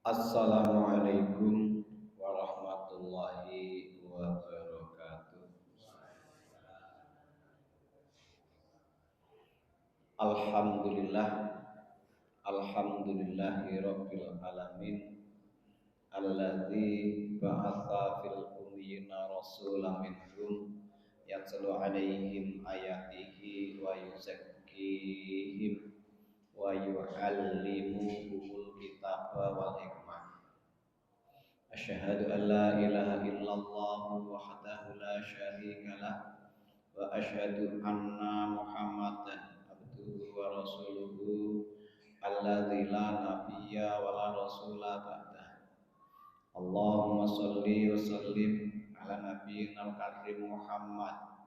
Assalamualaikum warahmatullahi wabarakatuh. Alhamdulillah, alhamdulillahi rabbil alamin. Alladzi ba'atha fil ummiyina rasulan minhum yatlu alaihim ayatihi wa yuzakkihim wa yu'allimuhumul kitaba wal hikmah. Asyhadu an la ilaha illallah wahdahu la syarika lah wa asyhadu anna Muhammadan abduhu wa rasuluhu alladzi la nabiyya wa la rasula ba'dah. Allahumma shalli wa sallim ala nabiyyina al-karim Muhammad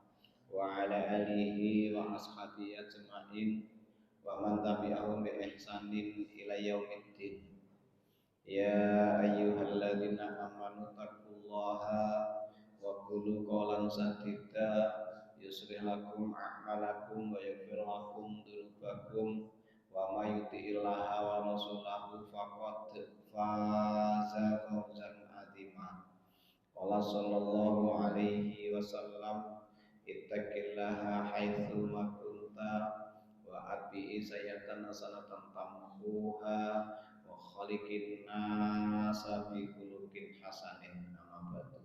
wa ala alihi wa ashabihi ajma'in wa man tabi'ahum bi ihsanin ila yaumiddin. Ya ayyuhalladzina amanu taqullaha wa qulu qawlan sadida yuslih lakum a'malakum wa yaghfir lakum dzunubakum wa may yuti'illaha wa rasulahu faqad faza fawzan 'azima. Qala sallallahu alaihi wasallam ittaqillaha haitsu ma kunta wa atbi'i sayyatan hasanatan tamhuha wa khaliqin nasa bi khuluqin hasanin. Amma ba'du.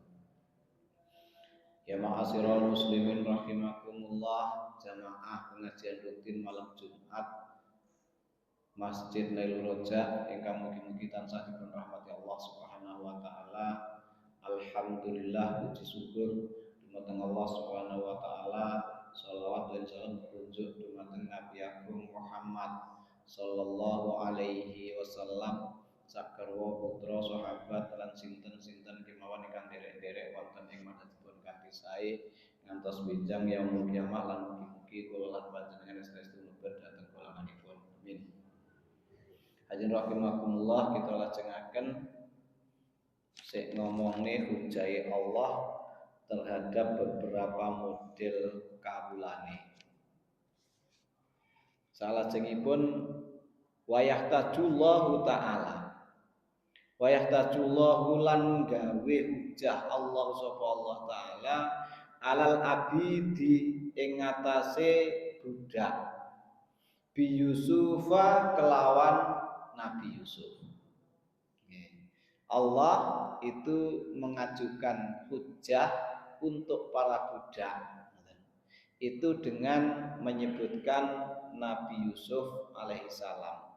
Ya ma'asyiral muslimin rahimakumullah, jamaah pengajian rutin malam Jumat Masjid Nailul Roja ingkang mugi-mugi tansah dipun rahmati Allah Subhanahu wa taala. Alhamdulillah, puji syukur dumateng Allah Subhanahu wa taala. Shalawat dan salam berunjuk dumateng Nabi Agung Muhammad sallallahu alaihi wasallam, sakarwa putra sahabat lan sinten-sinten kemawon ingkang derek-derek wonten ing madhatipun kanthi sae ngantos bijang yaumul kiamah lan mugi-mugi kula lan panjenengan saestu mlebet dhateng kalanganipun. Amin. Hadirin rahimakumullah, kita lajengaken sik ngomongne hujai Allah terhadap beberapa model kawulane. Salajengipun wayahtajullahu ta'ala. Wayahtajullahu lan gawe hujah Allah sapa Allah taala alal abidi ing ngatasé budak bi Yusufa kelawan Nabi Yusuf. Allah itu mengajukan hujah untuk para budak. Itu dengan menyebutkan Nabi Yusuf alaihissalam.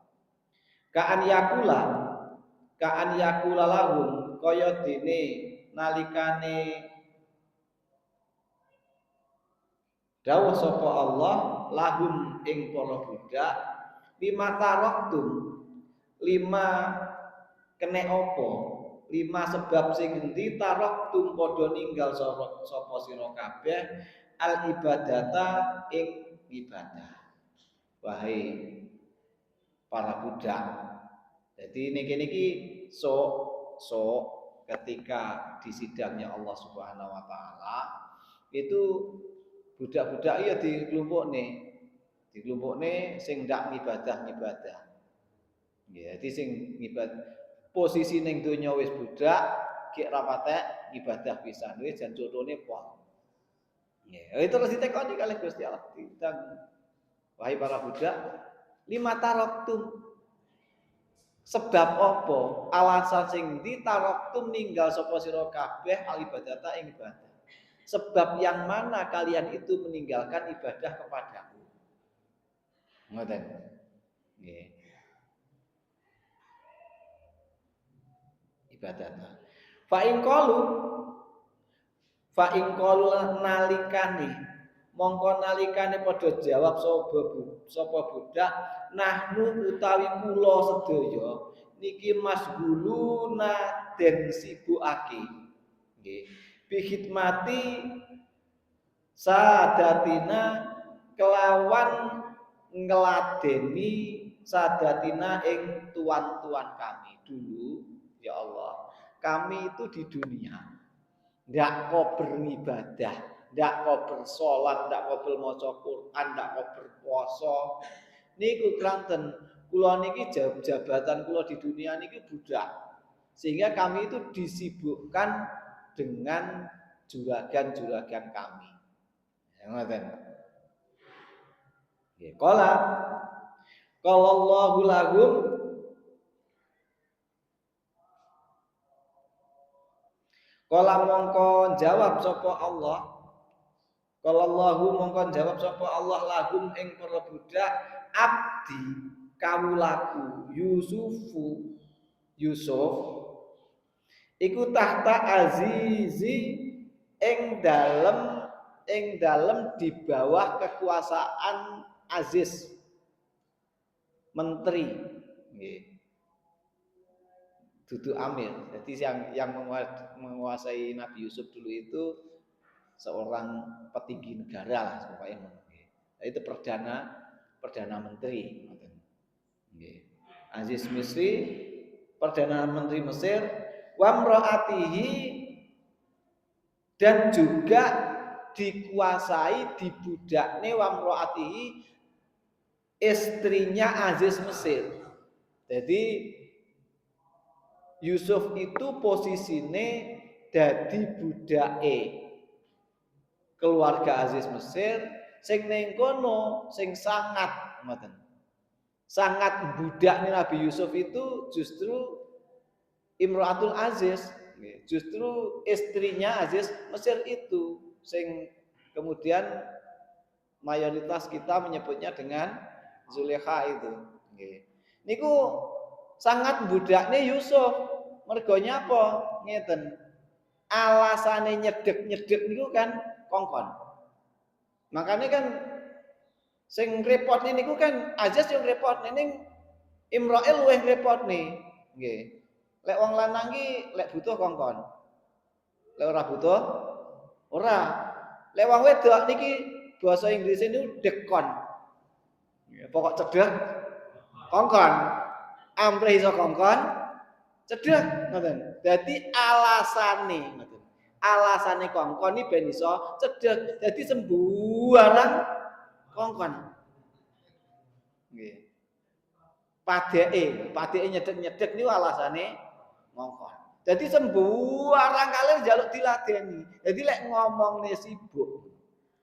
Ka'an yakula lahum kaya dene nalikane dawuh sapa Allah lahum ing para budak lima taroktum, lima kene apa, lima sebab sing endi taroktum padha ninggal sapa sira kabeh al ibadata ing ibadah. Wahai para budak. Jadi niki sok ketika di sidangnya Allah Subhanahu wa taala itu budak-budak ya dikelompokne sing ndak ngibadah. Ya, jadi sing ngibadah posisi ning donya wis budak, gek ra patek ibadah pisan wis jan contone pol. Ya, itu terus ditekoni kalih Gusti Allah. Wahai para budak, lima taroktum. Sebab apa? Alasan sing ndi taroktum ninggal sapa sira kabeh al ibadata ing ibadah. Sebab yang mana kalian itu meninggalkan ibadah kepadaku. Ngoten. Nggih. Ibadah. Fa in qalu nalikane mongko nalikane padha jawab sapa budak nahnu utawi kula sedaya niki masguluna den sibukake nggih bi khidmati sadatina kelawan ngladeni sadatina ing tuan-tuan kami dulu ya Allah. Kami itu di dunia ndak kok beribadah, ndak kok bersolat, ndak kok maca Quran, ndak kok berpuasa, niku kranten kula niki jabatan kula di dunia niki budak. Sehingga kami itu disibukkan dengan juragan-juragan kami. Ngoten. Nggih, qala Allahu lahum Kala mongko jawab sapa Allah. Kala Allahu mongko jawab sapa Allah lahum ing para budak abdi kawulaku Yusuf iku tahta azizi ing dalem di bawah kekuasaan Aziz menteri nggih. Dudu amir. Jadi yang menguasai Nabi Yusuf dulu itu seorang petinggi negara lah pokoknya. Itu perdana menteri. Aziz Misri, perdana menteri Mesir, wamroatihi dan juga dikuasai dibudakne wamroatihi istrinya Aziz Mesir. Jadi Yusuf itu posisine dadi budake keluarga Aziz Mesir sing ning kono sing sangat ngoten. Sangat budaknya Nabi Yusuf itu justru Imratul Aziz, justru istrinya Aziz Mesir itu sing kemudian mayoritas kita menyebutnya dengan Zulekha itu. Niku sangat budaknya Yusuf. Mergonya apa? Ngeten. Alasane nyedek niku kan kongkon. Makanya kan sing repot niku kan Aziz yang repot ning Imrail luwih repot nih. Nggih. Lek wong lanang ki lek butuh kongkon. Lek ora butuh ora. Lek wong wedok niki bahasa Inggris niku dekon. Pokok cedek kongkon. Amrih iso kongkon cedek ngoten. Dadi alasane ngoten. Alasane kongkon iki ben iso cedek. Dadi sembarang kongkon. Nggih. Padeke nyedek niku alasane kongkon. Dadi sembarang kali njaluk diladeni. Dadi lek ngomongne sibuk.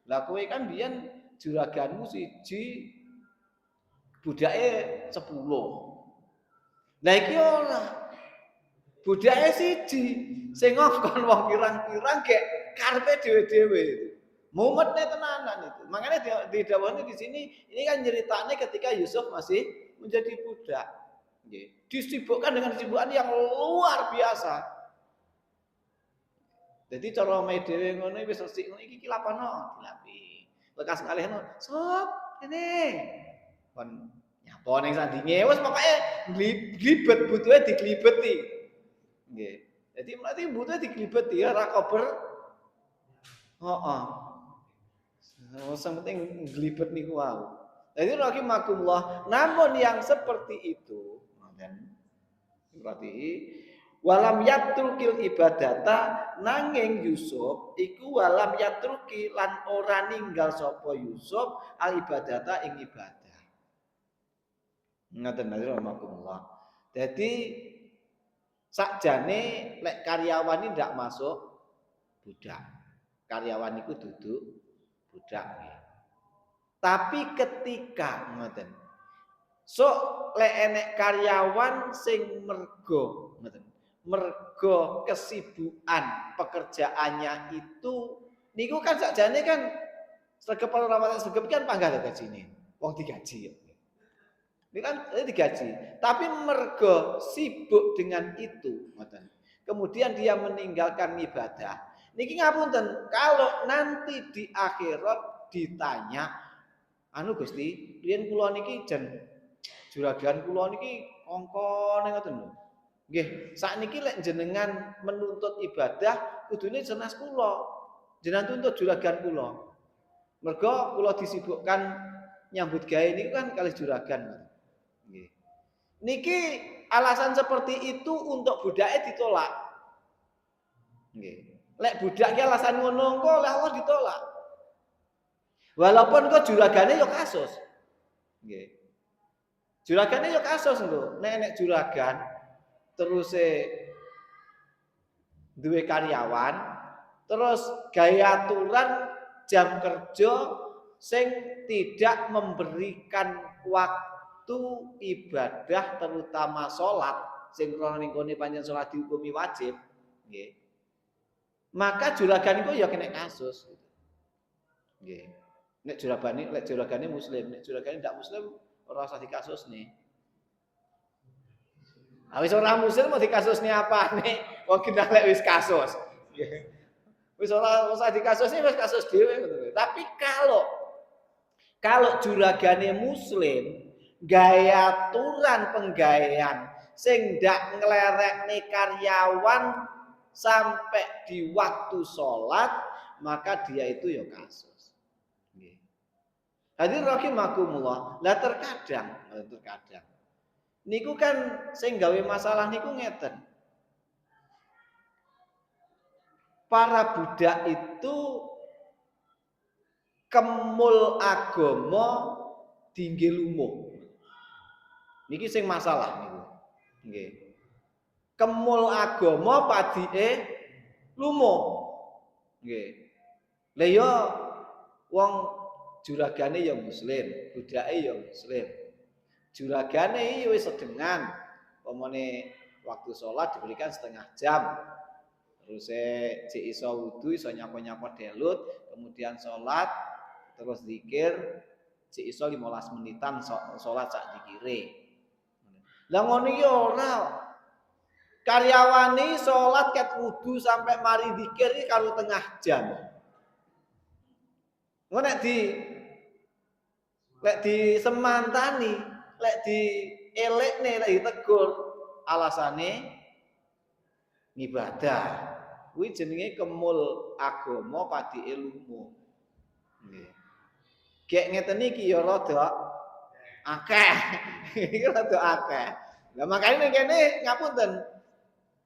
Lah kowe kan biyen juraganmu siji budake 10. Lah iki ora budake siji sing ngongkon wong pirang-pirang gek karepe dhewe-dhewe. Mumetne tenanan itu. Makanya didhawuhi di sini ini kan ceritanya ketika Yusuf masih menjadi budak. Nggih. Disibukkan dengan kesibukan yang luar biasa. Jadi cara omahe dhewe ngono wis resik ngono iki lapano dilapi. Lekas kalihno, "Sob, kene." Kon nyapa ning sandinge wis pokoke glibet butuhe diglibeti. Nggih. Jadi berarti butuhe diglibeti ora kober. Heeh. Sing penting glibet niku wae. Jadi rahimakumullah, namun yang seperti itu, berarti walam yatrukil ibadata nanging Yusuf iku walam yatruki lan ora ninggal sapa Yusuf al ibadata ing ibadah. Ngaten rahimakumullah. Jadi sakjane lek karyawan ini ndak masuk budak. Karyawan iku duduk budak. Tapi ketika ngoten. So lek enek karyawan sing mergo ngoten. Mergo kesibukan pekerjaannya itu niku kan sakjane kan sregep ora sregep kan panggah gajine. Wong digaji. Ini kan digaji. Tapi mergo sibuk dengan itu ngoten. Kemudian dia meninggalkan ibadah. Niki ngapunten, kalau nanti di akhirat ditanya anu Gusti, riyen kula niki jan juragan kula niki kongkon ngoten lho. Nggih, sakniki lek jenengan menuntut ibadah kudune jenas kula. Jenengan tuntut juragan kula. Mergo kula disibukkan nyambut gawe niku kan kalih juragan. Nggih. Niki alasan seperti itu untuk budake ditolak. Nggih. Lek budak ki alasan ngono engko oleh Allah ditolak. Walaupun kok juragane yo kasus. Nggih. Juragane yo kasus lho. Nek juragan terus duwe karyawan, terus gaya aturan jam kerja sing tidak memberikan waktu ibadah terutama salat sing krono ning kene pancen salat dihukumi wajib, nggih. Maka juragan iku ya kena kasus. Nggih. Nek juragane muslim, nek juragane ndak muslim ora usah dikasusne. Ah wis ora muslim mau dikasusne apane? Wong kita lek wis kasus. Nggih. Wis ora usah dikasusne wis kasus dhewe ngono. Tapi kalau juragane muslim, gaya aturan penggayaan sing ndak nglerekne karyawan sampai di waktu sholat, maka dia itu ya kasus. Hadirin rahimakumullah. Lah terkadang niku kan sing gawe masalah niku ngeten. Para budak itu kemul agama dingge lumuh. Niki sing masalah niku. Nggih. Kemul agama padike lumuh. Nggih. Lah ya wong juragane ya muslim, budake ya muslim. Juragane wis sedengan, pemene waktu sholat diberikan setengah jam. Terus cek iso wudu, iso nyapa-nyapa delut, kemudian sholat, terus zikir, cek iso 15 menitan sholat sak zikire. Lah ngono iki ora. Karyawani sholat ket wudu sampai mari zikir iki karo tengah jam. Ngono lek di semantani, lek di elekne, lek ditegur alasane ngibadah. Kuwi jenenge kemul agama padi ilmu. Nggih. Gek ngeten iki ya rada akeh. Iki rada akeh. Lah makane kene ngapunten.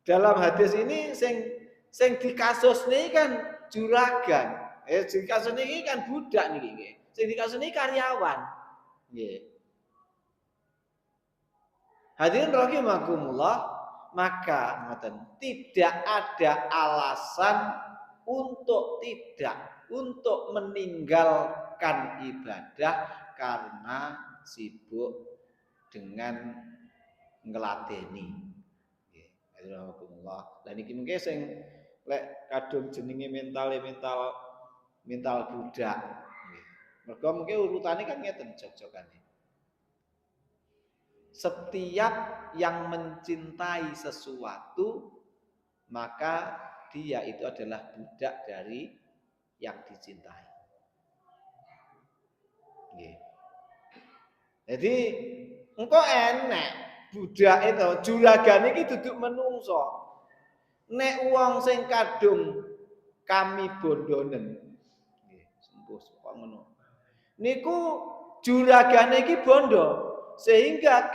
Dalam hadis ini sing dikasusne kan juragan. Dikasusne iki kan budak niki nggih. Sing dikasusne karyawan. Nggih. Hadirin rahimakumullah, maka ngoten, tidak ada alasan untuk meninggalkan ibadah karena sibuk dengan ngeladeni. Nggih. Hadirin rahimakumullah. Lah niki mengke sing lek kadung jenenge mental budak. Mergo mungkin urutannya kan ngeten jog-jogane. Setiap yang mencintai sesuatu maka dia itu adalah budak dari yang dicintai. Nggih. Jadi engko enek budak itu juragane iki duduk menungso. Nek wong sing kadung kami bondonen. Nggih, sembuh kok ngono. Niku juragane iki bondo sehingga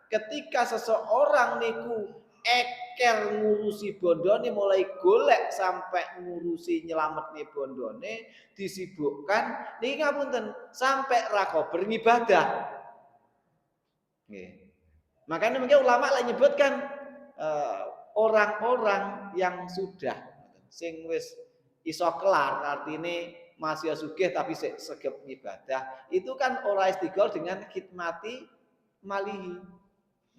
ketika seseorang niku eker ngurusi bondone mulai golek sampai ngurusi nyelametne bondone disibukkan niki ngapunten sampai ra kober ngibadah. Nggih. Makanya mungkin ulama lah nyebutkan orang-orang yang sudah sing wis iso kelar artine masih sugih tapi segep ibadah itu kan ora istighol dengan khidmati malihi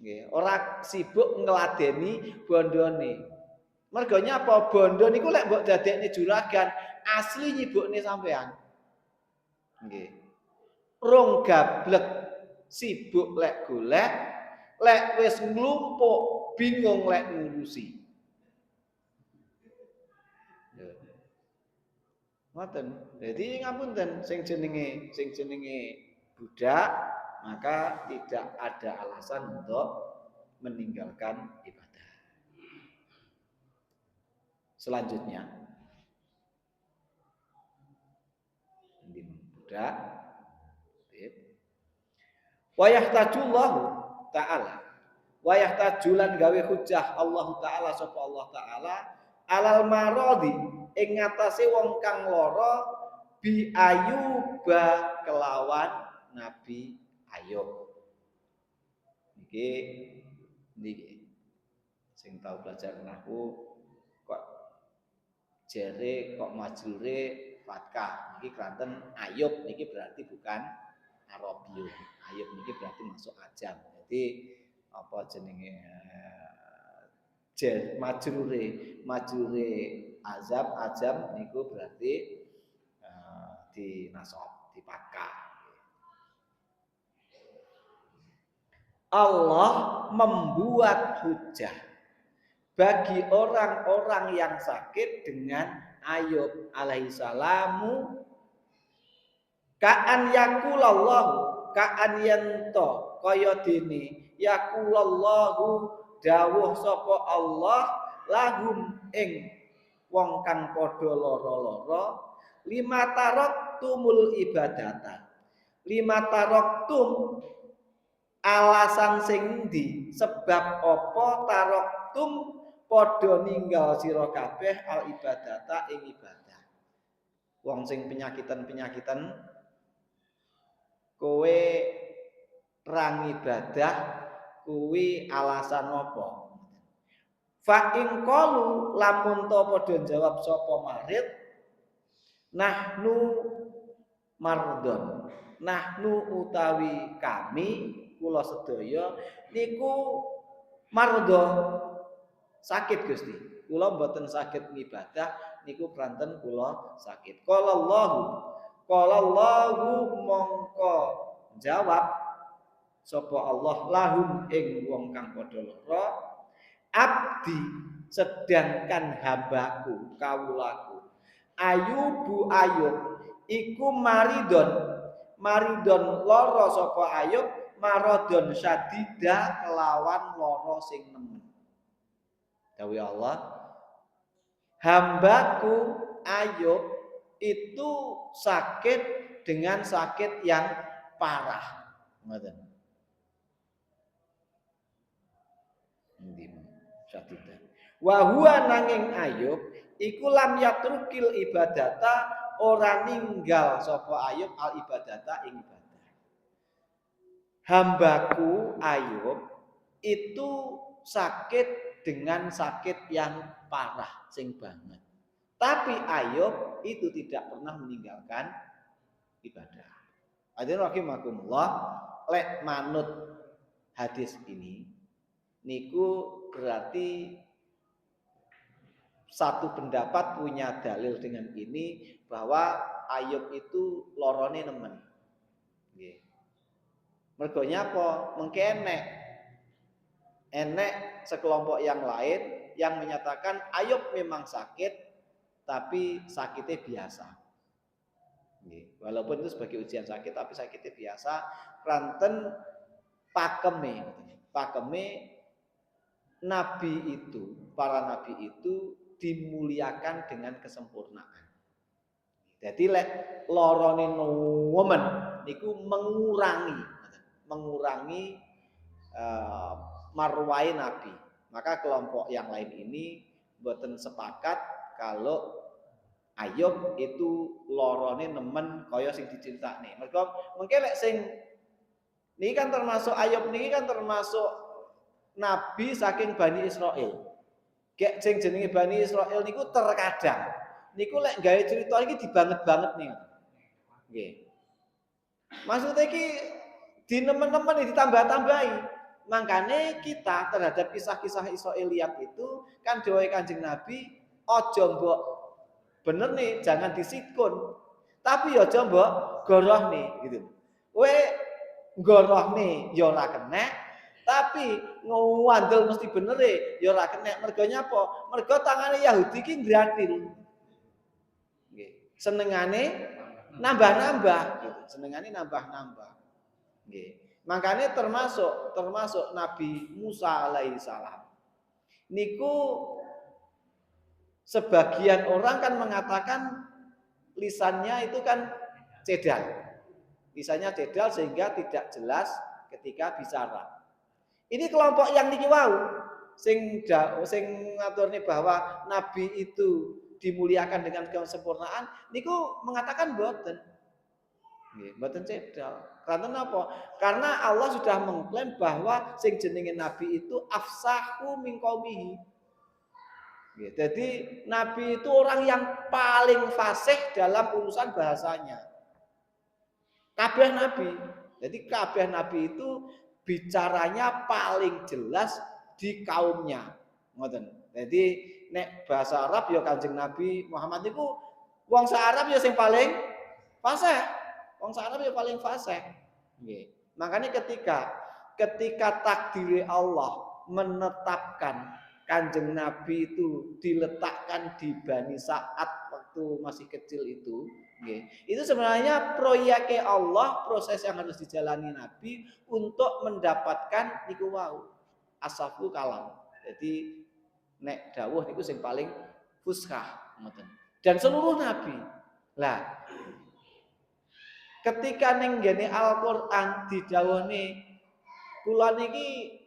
nggih ora sibuk ngladeni bondone mergonya apa bondo niku lek mbok dadekne juragan asli nyibukne sampean nggih rong gablek sibuk lek golek lek wis nglumpuk bingung lek ngurusi ngoten. Jadi ngapunten sing jenenge budak maka tidak ada alasan untuk meninggalkan ibadah. Selanjutnya budak wa yahtajullahu ta'ala wa yahtajulan gawe hujjah Allah taala sapa Allah taala alal maradi ing ngatasé wong kang lara bi Ayuba kelawan Nabi Ayub. niki sing tau belajar nahwu kok jere kok majrure fatkah niki kranten ayub niki berarti bukan Arabiyun. Ayub niki berarti masuk ajam. Jadi apa jenenge majrure ajam niku berarti di nasab di fatkah. Allah membuat hujah bagi orang-orang yang sakit dengan Ayub alaihisalamu ka'an yakulallahu ka'an yanto kaya dene yakulallahu dawuh sapa Allah lahum ing wong kang padha lara-lara lima taraktumul ibadata lima taraktum alasan sing ndi sebab apa taraktum padha ninggal sira kabeh al ibadata ing ibadah wong sing penyakitan kowe rang ibadah kuwi alasan apa fa ing qalu lamun to padha jawab sapa marid nahnu mardon nahnu utawi kami kula sedaya niku mardo sakit Gusti. Kula mboten saged ngibadah niku pranten kula sakit. Qala Allahu mongko jawab sapa Allah lahum ing wong kang padha lara abdi sedangkan hambaku kawulaku Ayub iku maridon lara sapa Ayub maradon syadida kelawan lara sing nemen. Dawuh Allah, hambaku Ayub itu sakit dengan sakit yang parah. Ngoten. Syadida. Wa huwa nanging Ayub iku lam yatrukil ibadata ora ninggal sapa Ayub al ibadata ing ibadah. Hambaku Ayub itu sakit dengan sakit yang parah sing banget. Tapi Ayub itu tidak pernah meninggalkan ibadah. Hadirin rahimakumullah, lek manut hadis ini niku berarti satu pendapat punya dalil dengan ini bahwa Ayub itu lorone nemen. Nggih. Mergo nyapa? Mengke enek sekelompok yang lain yang menyatakan Ayub memang sakit tapi sakitnya biasa. Walaupun itu sebagai ujian sakit tapi sakitnya biasa. Kranten pakeme nabi itu, para nabi itu dimuliakan dengan kesempurnaan. Jadi lek lorone woman niku mengurangi marwai nabi. Maka kelompok yang lain ini mboten sepakat kalau Ayub itu lorone nemen kaya sing diceritakne. Mergo mengke lek sing niki kan termasuk Ayub niki kan termasuk nabi saking Bani Israil. Gek sing jenenge Bani Israil niku terkadang niku lek gawe cerita iki dibanget-banget nih. Nggih. Maksudnya iki dinemen-nemen ditambah-tambahi. Makanya kita terhadap kisah-kisah Israiliyat itu kan dawuh Kanjeng Nabi aja mbok bener nih jangan disikun. Tapi ya aja mbok gorohne gitu. Kowe gorohne ya ora kenek, tapi ngandel mesti bener ya ora kenek. Mergo nyapa? Mergo tangane Yahudi ki ngratil. Nggih. Senengane nambah-nambah gitu. Senengane nambah-nambah. Nggih. Makanya termasuk Nabi Musa alaihissalam. Niku sebagian orang kan mengatakan lisannya itu kan cedal. Lisannya cedal sehingga tidak jelas ketika bicara. Ini kelompok yang niki wau sing ngaturne bahwa nabi itu dimuliakan dengan kesempurnaan niku mengatakan mboten. Nggih, mboten cedal. Kanten apa? Karena Allah sudah mengklaim bahwa sing jenenge nabi itu afsahu min qaumihi. Jadi nabi itu orang yang paling fasih dalam urusan bahasanya. Kabeh nabi. Jadi kabeh nabi itu bicaranya paling jelas di kaumnya. Ngoten. Jadi nek bahasa Arab ya Kanjeng Nabi Muhammad itu wong Arab ya sing paling fasih. Wong Arab ya paling fasih. Nggih. Makanya ketika takdir Allah menetapkan Kanjeng Nabi itu diletakkan di Bani Sa'ad waktu masih kecil itu, itu sebenarnya proyeknya Allah, proses yang harus dijalani Nabi untuk mendapatkan niku wau asafu kalam. Jadi nek dawuh niku sing paling fuskah ngoten. Dan seluruh nabi. Lah ketika ning ngene Al-Qur'an didhawuhne kula niki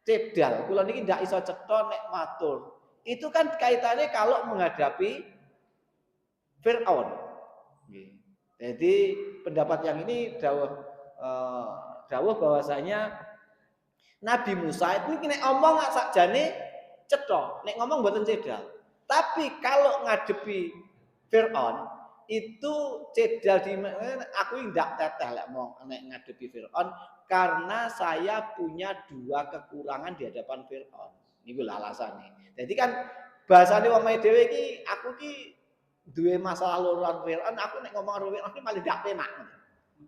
cedal, kula niki ndak iso cetha nek matur. Itu kan kaitannya kalau menghadapi Fir'aun. Jadi pendapat yang ini dawuh bahwasanya Nabi Musa itu nek ngomong sakjane cetha, nek ngomong mboten cedal. Tapi kalau ngadepi Fir'aun itu cedal di aku ndak teteh lek mau nek ngadepi Fir'aun karena saya punya dua kekurangan di hadapan Fir'aun. Niku lho alasane. Jadi kan bahasane wong dhewe iki aku ki duwe masalah loro karo Fir'aun, aku nek ngomong karo Fir'aun malah ndak penak.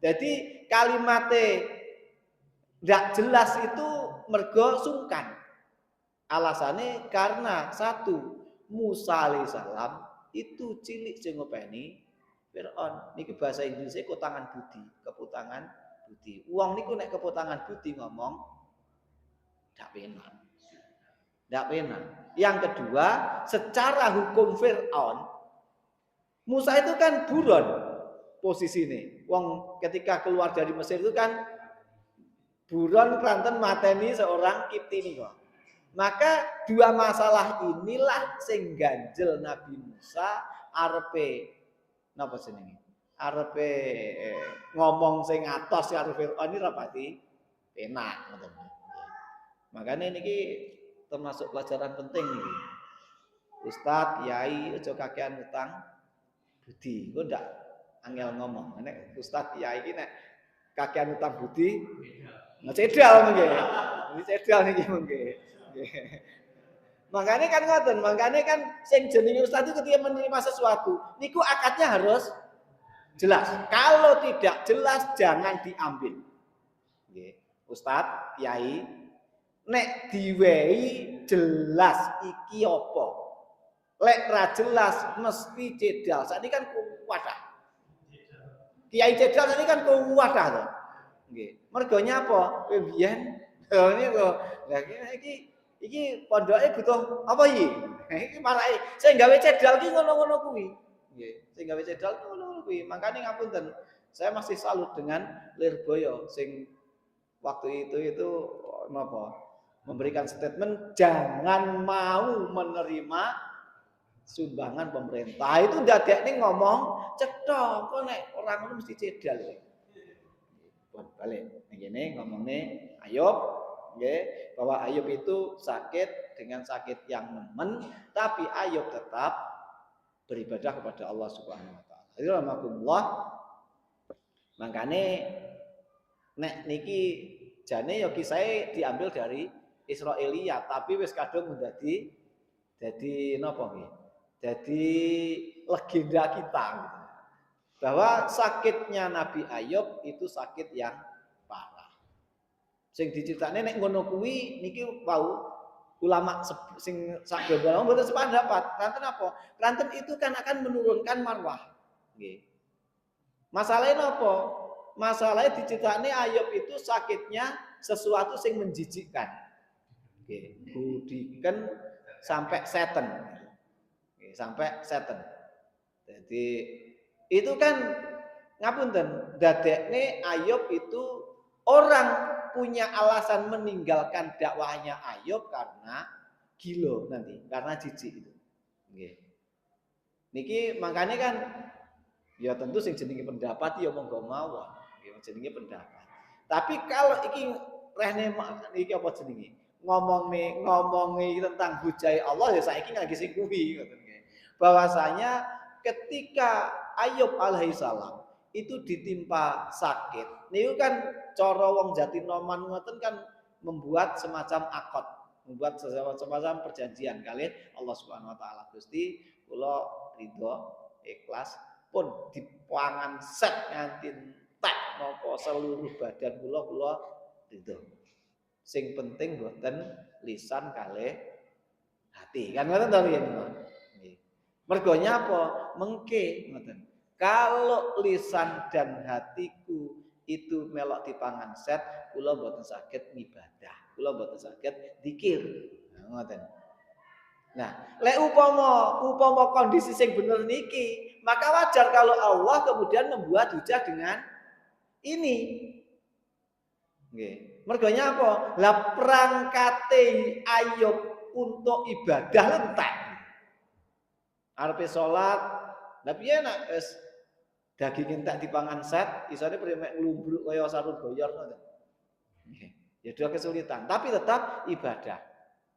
Jadi kalimate ndak jelas itu mergo sungkan. Alasannya karena satu, Musa alaihissalam itu cilik sing ngopeni Fir'aun. Niki bahasa Inggrisnya keputangan budi. Wong niku nek keputangan budi ngomong ndak penak. Ndak penak. Yang kedua, secara hukum Fir'aun, Musa itu kan buron posisine. Wong ketika keluar dari Mesir itu kan buron kranten mateni seorang Kipti niku. Maka dua masalah inilah sing ganjel Nabi Musa arepe napa jenenge? Arepe ngomong sing atos karo Firaun iki rapati penak ngoten. Makane niki termasuk pelajaran penting niki. Ustaz, Yai aja kakean utang budi. Engko ndak angel ngomong. Nek Ustaz, Yai iki nek kakean utang budi ngecedal nggih. Ini cedal niki mengke. Makanya kan ngoten, makanya kan sing jenenge ustaz itu ketika menerima sesuatu, niku akadnya harus jelas. Kalau tidak jelas jangan diambil. Nggih. Ustaz, Kiai, nek diwehi jelas iki apa? Lek ra jelas mesti cedal. Sakniki kan kuwadah. Kiai cedal sakniki kan kuwadah to. Nggih. Mergo nyapa? Kowe biyen niku. Lah iki pondoke butuh apa iki? Iki marake sing gawe cedal ki ngono-ngono kuwi. Nggih, sing gawe cedal ngono-ngono kuwi. Makane ngapunten, saya masih salut dengan Lirboyo sing waktu itu napa? Memberikan statement jangan mau menerima sumbangan pemerintah. Itu ndadekne ngomong cetha, kok nek ora ngono mesti cedal. Balik ngene ngomongne Ayub nggih, bahwa Ayub itu sakit dengan sakit yang nemen, tapi Ayub tetap beribadah kepada Allah Subhanahu wa taala. Itu rahmatullah. Makane nek niki jane ya kisahe diambil dari Israiliyat, tapi wis kadung dadi napa nggih? Dadi legenda kita gitu. Bahwa sakitnya Nabi Ayub itu sakit yang parah. Sing diceritane nek ngono kuwi niki wau ulama sing sak global mboten sependapat. Kanten apa? Kanten itu kan akan menurunkan marwah. Nggih. Masalahnya apa? Masalahnya diceritane Ayub itu sakitnya sesuatu sing menjijikkan. Nggih, budiken sampai seten. Nggih, sampai seten. Jadi itu kan ngapunten, dadekne Ayub itu orang punya alasan meninggalkan dakwahnya Ayub karena gilo nanti, karena jijik itu. Nggih. Niki makanya kan ya tentu sing jenenge pendapat ya monggo mawon. Nggih, jenenge pendapat. Tapi kalau iki rehne iki apa jenenge? Ngomongi tentang hujai Allah ya saiki lagi sing kuwi ngoten nggih. Bahwasanya ketika Ayub alaihissalam itu ditimpa sakit, niku kan cara wong Jatinoman ngoten kan membuat semacam akad, membuat semacam perjanjian kali Allah Subhanahu wa taala. Gusti, kula ridho ikhlas pun dipangan set nganti entek napa seluruh badan kula ridho. Sing penting boten lisan kalih hati. Kan ngoten to nggih. Nggih. Mergo nyapa? Mengke ngoten. Kalau lisan dan hatiku itu melok dipangan set, kula boten saged ngibadah. Kula boten saged zikir. Nah, ngoten. Nah, lek upama kondisi sing bener niki, maka wajar kalau Allah kemudian membuat hujah dengan ini. Nggih. Mergo nyapa? Lah prangkate Ayub untuk ibadah entek. Arepe salat, lah piye nek wis daging entek dipangan set, isane primek nglumbruk kaya sarung boyor ngoten. Nggih. Ya dua kesulitan, tapi tetap ibadah.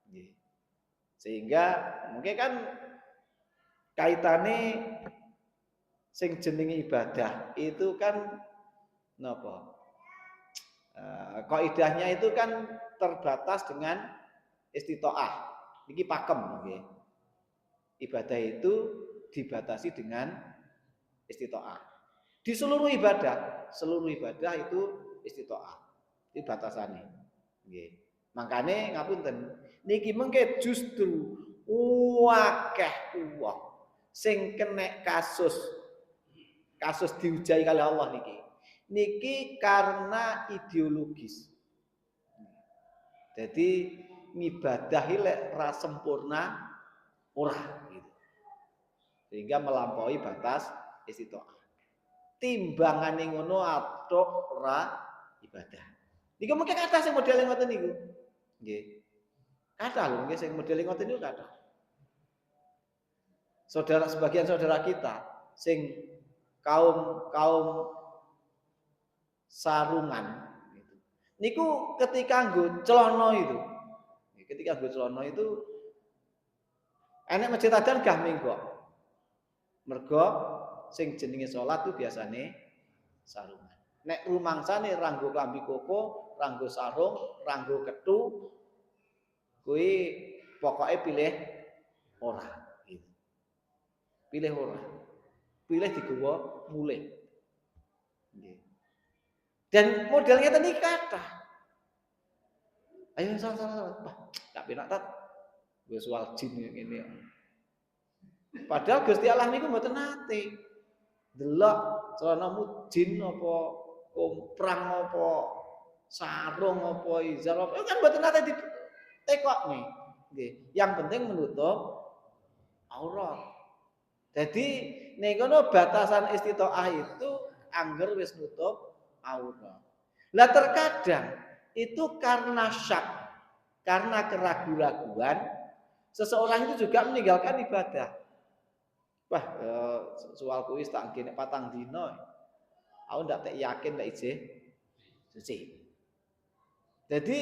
Nggih. Sehingga mungkin kan kaitane sing jenenge ibadah itu kan napa? Kaidahnya itu kan terbatas dengan istitoah. Niki pakem nggih. Ibadah itu dibatasi dengan istitoah. Di seluruh ibadah itu istitoah. Itu batasane. Nggih. Makane ngapunten, niki mengke justru akeh wong sing kena kasus diujahi kali Allah niki karena ideologis. Jadi ngibadahi lek ra sempurna ora gitu. Sehingga melampaui batas istitoah. Timbangane ngono atok ora ibadah. Niku mungkin kata sing model ngoten niku. Nggih. Kathah lho nggih sing model ngoten niku kathah. Sebagian saudara kita sing kaum sarungan gitu. Niku ketika nggo celana itu. Ketika nggo celana itu enek masjid adan gah menggok. Mergo sing jenenge salat itu biasane sarungan. Nek rumangsane ranggo klambi koko, ranggo sarung, ranggo kethu kuwi pokoke pilih ora gitu. Pilih ora. Pilih digawa mulih. Nggih. Dan modelnya tadi kata. Ayo salah. Tak penak tat. Wis soal jin ngene. Padahal Gusti Allah niku mboten nate. Delok celanamu jin apa komprang apa sarung apa izar apa kan mboten nate ditekok nih. Nggih. Yang penting menutup aurat. Jadi ning kono batasan istitoah itu angger wis nutup aurat. Lah terkadang itu karena syak, karena keraguan-raguan, seseorang itu juga meninggalkan ibadah. Wah, soal kuwi tak ngene patang dina. Aku ndak tak yakin ndak ijeh suci. Jadi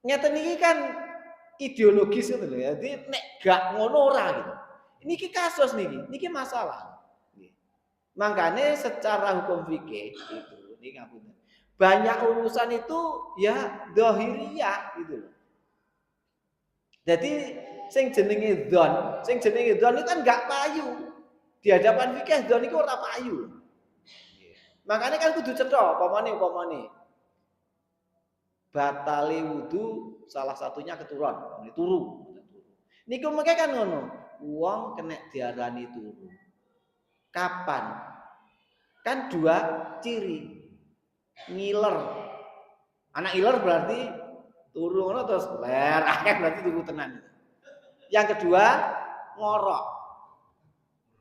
ngeten niki kan ideologis itu lho. Jadi nek gak ngono ora gitu. Niki kasus niki masalah. Makanya secara hukum fikih itu ini ngapunten. Banyak urusan itu ya dohiriyah gitu loh. Jadi sing jenenge dzon itu kan enggak payu. Di hadapan fikih dzon itu ora payu. Makanya kan kudu cetha upamane batali wudu salah satunya keturun, turu. Niku mengke kan ngono. Wong kena diarani turu. Kapan? Kan dua ciri. Ngiler. Anak ngiler berarti turu ngono terus ler akeh berarti turu tenan. Yang kedua, ngorok.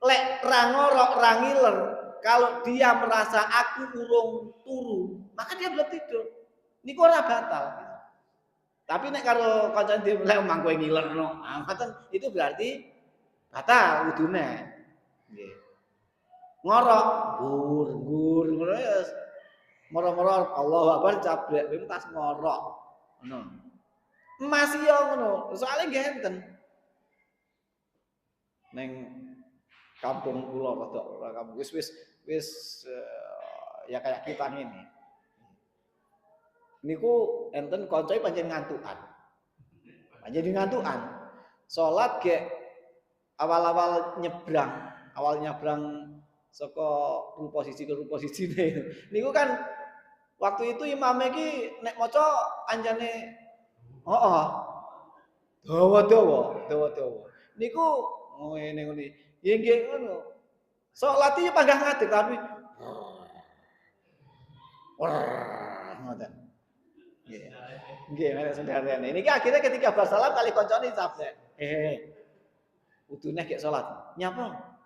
Lek ra ngorok, ra ngiler, kalau dia merasa aku urung turu, maka dia belum tidur. Niku ora batal gitu. Tapi nek karo kancane dia lek omang kowe ngilerno, itu berarti batal wudune. Nggih. Ngorok, gur ngono ya Moro-moro Allahu Akbar cabrek ping tas ngorok. Ngono. Masih yo ngono. Soale nggih enten. Ning kampung kula rada ora kampung wis ya kayak kita ini. Niku enten koncoe pancen ngantukan. Pancen ngantukan. Salat ge awal-awal nyebrang, awal nyebrang saka posisi ke posisi niku kan waktu itu imam iki nek maca anjane heeh. Dawa-dawa. Niku ngene ngene. Ya nggih ngono. Salat iki panggah ngadeg tapi ngoten. Nggih. Nggih, nek saudarane. Niki akhirnya ketika bersalam kali koncone sabrek. Udune gek salat. Nyapa?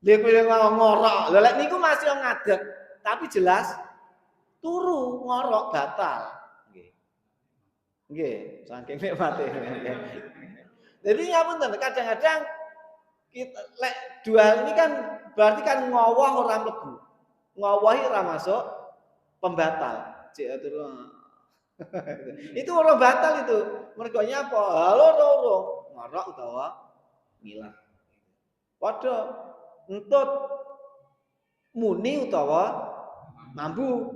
Lha kowe ngorok. Lha lek niku masih ngadeg, tapi jelas turu ngorok batal. Nggih. Nggih, saking nikmate. Jadi ngapunten kadang-kadang kita lek dua ini kan berarti kan ngowoh ora mlebu. Ngowohi ora masuk pembatal. Cek turu. Itu orang batal itu. Mergonya apa? Halo loro ngorok utawa ngilang. Padha entut muni utawa mambu.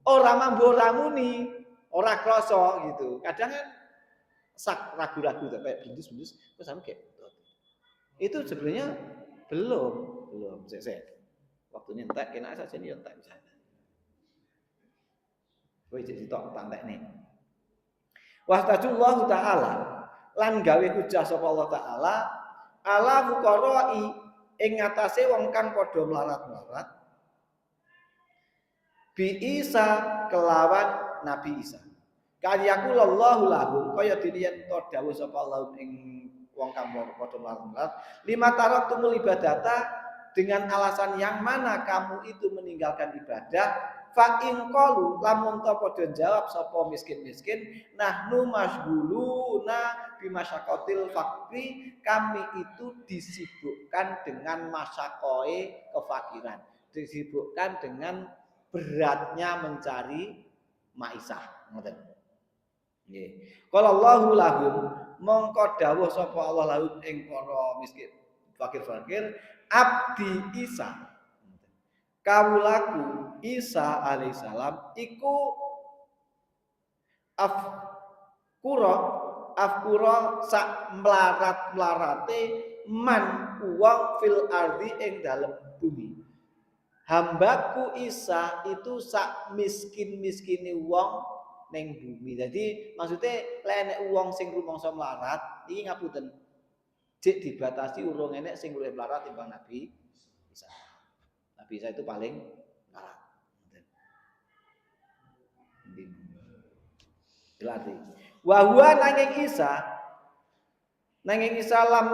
Ora mambu ora muni, ora krasa gitu. Kadang kan sak ragu-ragu kayak bindus-bindus kok sampe kayak itu sebenarnya belum sik. Waktunya entek kena saja nih entek bisa. Kowe jadi tok tantekne. Wastajullahu ta'ala lan gawe hujah sapa Allah taala ala fuqara'i ing ngatasé wong kang padha melarat-melarat bi Isa kelawan Nabi Isa. Karyakullahu lahum kaya diriyen to dawuh sapa Allah ing wong kang padha melarat-melarat lima taraktumul ibadata dengan alasan yang mana kamu itu meninggalkan ibadah. Fa in qalu lamun ta padha jawab sapa miskin-miskin nahnu masghuluna bimasyaqatil faqri kami itu disibukkan dengan masyakoe kefakiran disibukkan dengan beratnya mencari maisah ngoten nggih qala Allahu lahum mongko dawuh sapa Allah lahum ing para miskin fakir-fakir abdi Isa kawulaku Isa alaihissalam iku afkura sak melarat-melarate man uang fil ardi ing dalem bumi. Hambaku Isa itu sak miskin-miskine wong ning bumi. Jadi maksudnya lek enek wong sing rumangsa melarat iki ngapunten. Jek dibatasi urung enek sing luwih melarat timbang Nabi Isa. Nabi Isa itu paling melarat. Berarti wa huwa nanging Isa lam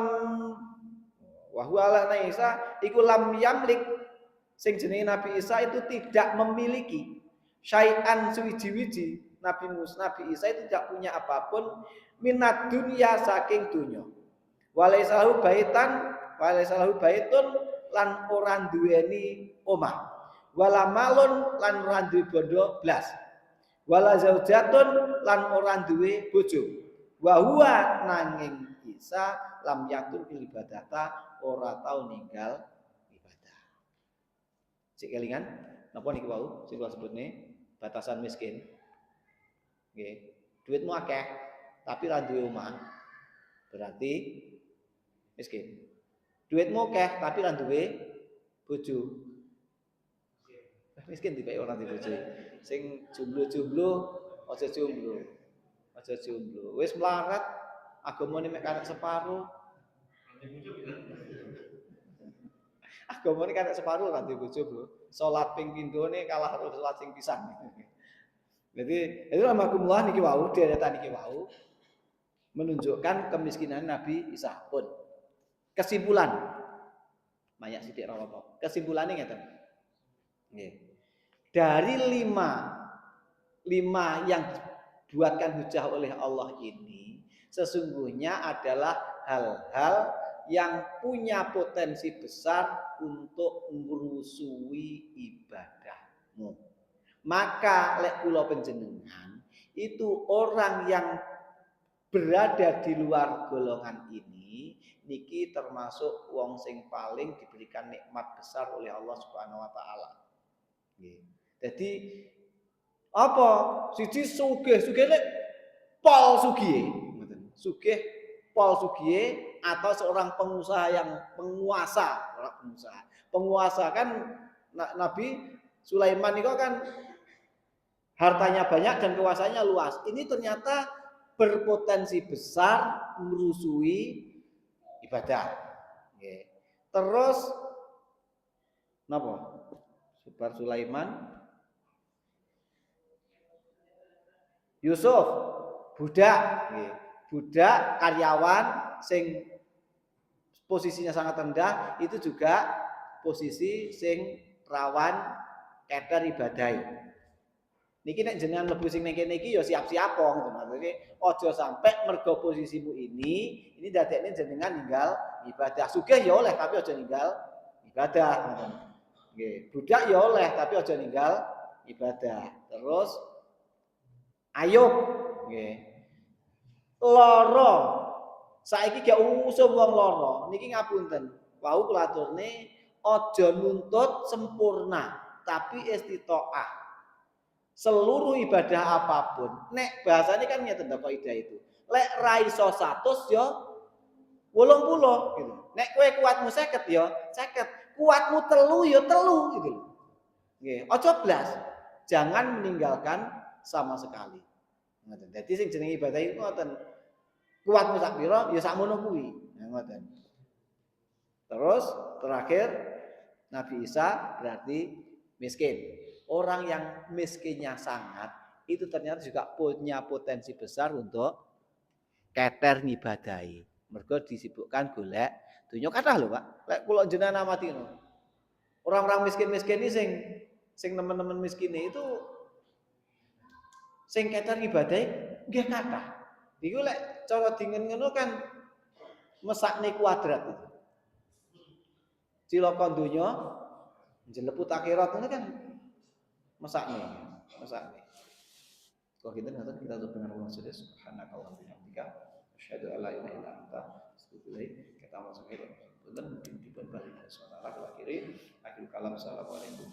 wa huwa nanging Isa iku lam yamlik sing jenenge Nabi Isa itu tidak memiliki syai'an suwiji-wiji Nabi Isa itu tidak punya apapun minat dunia saking dunya walaisalahu baitun lan ora duweni omah wala malun lan ora duwe bondo blas wala zaujatun lan ora duwe bojo wa huwa nanging Isa lam yatur fil ibadata ora tau ninggal ibadah. Sik kelingan napa niki wau sing kula sebutne batasan miskin. Nggih, duitmu akeh tapi ora duwe omah. Berarti miskin. Duitmu akeh tapi ora duwe bojo. Miskin tipe orang duwe bojo. Sing jomblo-jomblo aja jomblo. Aja jomblo. Wis melarat agamane mek karek separo. Agamane karek separo ora duwe bojo, Bro. Salat ping pindhone kalah karo salat sing pisan. Jadi itu alhamdulillah niki wau deretan niki wau menunjukkan kemiskinan Nabi Isa pun. Kesimpulan banyak sithik ra apa. Kesimpulannya ngeten. Nggih. Dari lima yang dibuatkan hujah oleh Allah ini sesungguhnya adalah hal-hal yang punya potensi besar untuk merusui ibadahmu. Maka lek kula panjenengan itu orang yang berada di luar golongan ini niki termasuk wong sing paling diberikan nikmat besar oleh Allah Subhanahu wa taala. Nggih. Jadi apa? Siji sugih, sugih lek pol sugih, ngoten. Sugih pol sugih atau seorang pengusaha yang penguasa, ora pengusaha. Penguasa kan Nabi Sulaiman itu kan hartanya banyak dan kekuasaannya luas. Ini ternyata berpotensi besar merusui ibadah. Nggih. Terus napa? Subar Sulaiman Yusuf budak, nggih. Budak karyawan sing posisinya sangat rendah itu juga posisi sing rawan keder ibadai. Niki nek jenengan mlebu sing ning kene iki ya siap-siap gitu. Maksudnya aja sampai mergo posisimu ini dadekne jenengan ninggal ibadah. Sugih ya oleh tapi aja ninggal ibadah ngoten. Nggih, budak ya oleh tapi aja ninggal ibadah. Terus Ayub nggih. Lara. Saiki gak usum wong lara. Niki ngapunten. Wau kula aturne aja nuntut sempurna, tapi istitoah. Seluruh ibadah apapun, nek bahasanya kan ngeten kaidah itu. Lek ra iso 100 ya 80 gitu. Nek kowe kuatmu 50 ya 50, kuatmu 3 ya 3 gitu. Nggih, aja blas. Jangan meninggalkan sama sekali. Ngoten. Dadi sing jenenge ibadah itu ngoten. Kuatmu sak pira ya sakmono kuwi. Nah, ngoten. Terus terakhir Nabi Isa berarti miskin. Orang yang miskinnya sangat itu ternyata juga punya potensi besar untuk keter ngibadahi. Mergo disibukkan golek dunya kathah lho, Pak. Lek kula jenengan amati ngono. Orang-orang miskin-miskin ini sing teman-teman miskin itu sing keter ngibadahi nggih kathah. Iku lek cara dingen ngono kan mesakne kuadrat itu. Cilaka donya jeleput akhirat ngono kan mesakne. Kalau kita nanti kita tutup dengan Allah subhanahu wa ta'ala. Asyhadu an la ilaha illa anta astaghfiruka kita masuk ke dalam dan dipun balik suara akhir kalam assalamualaikum